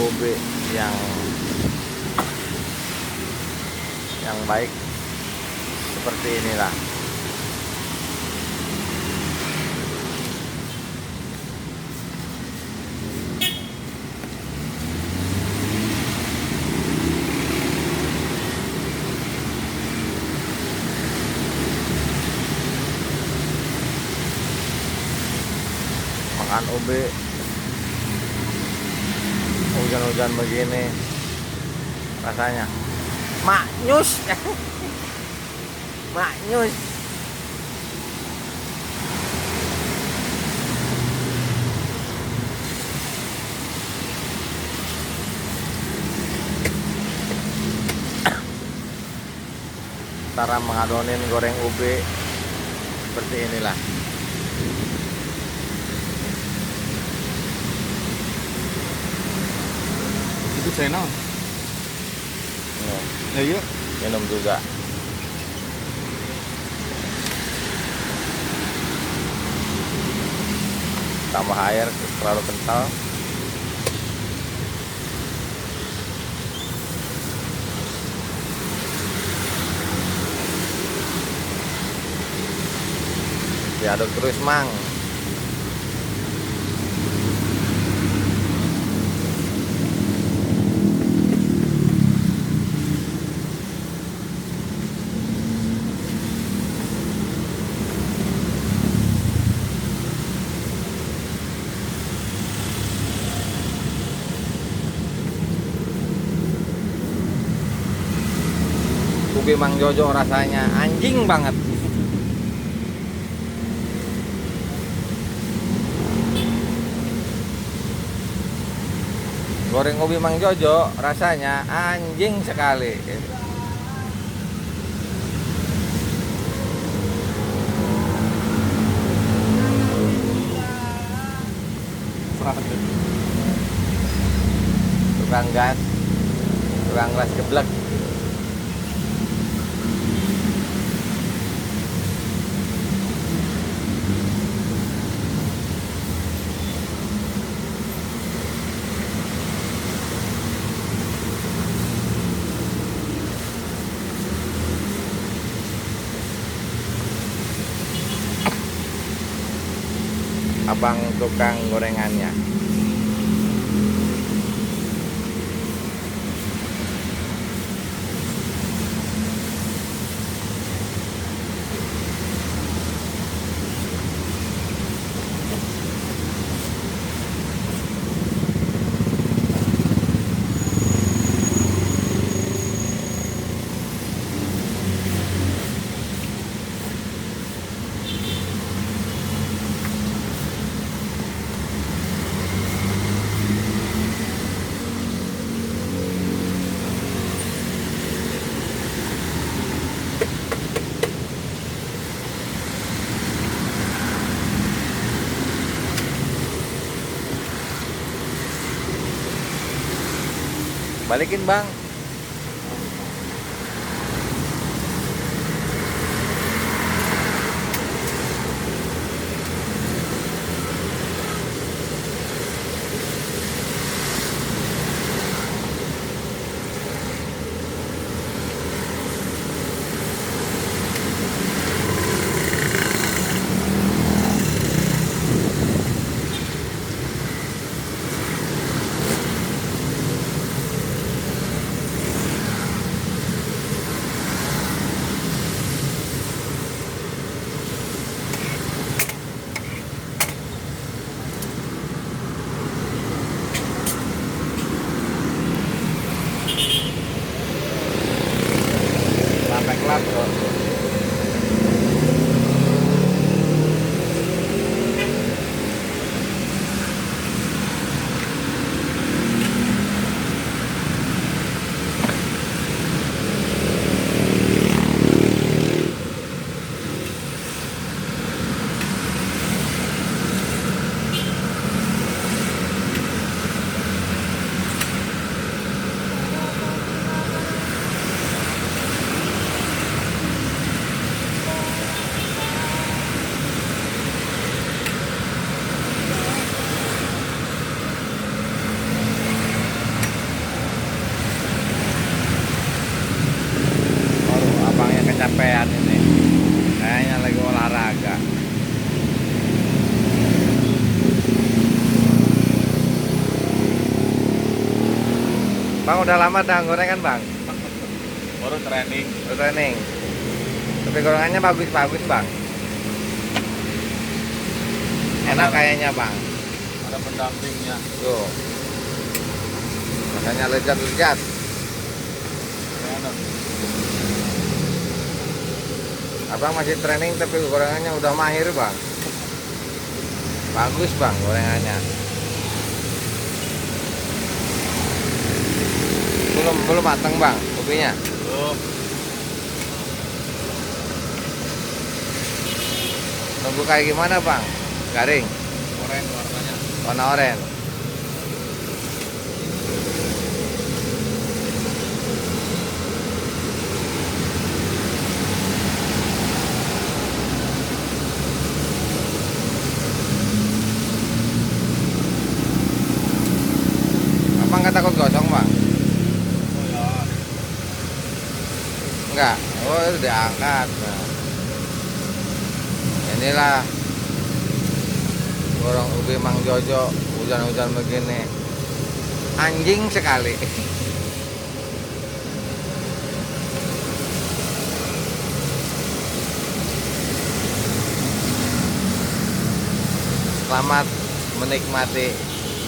ubi yang baik seperti inilah. Makan ubi hujan-hujan begini rasanya maknyus. Maknyus. Cara mengadonin goreng ubi seperti inilah. Itu channel. Ya iya. Minum juga. Tambah air terlalu kental. Diaduk terus, Mang. Ubi Mang Jojo rasanya anjing banget. Goreng ubi Mang Jojo rasanya anjing sekali. Tukang gas geblek. Abang tukang gorengannya. Balikin, Bang. Bang udah lama dah gorengan bang? Baru training. Udah training. Tapi gorengannya bagus-bagus bang. Enak kayaknya bang. Ada pendampingnya. Tuh. Makanya lezat-lezat. Enak. Abang masih training tapi gorengannya udah mahir bang. Bagus bang gorengannya. Belum matang bang kopinya. Belum. Nunggu kayak gimana bang? Garing. Oren warnanya. Warna oranye. Abang nggak takut gosong bang? Oh ya. Enggak. Oh itu diangkat. Nah. Inilah gorong ubi Mang Jojo hujan-hujan begini. Anjing sekali. Selamat menikmati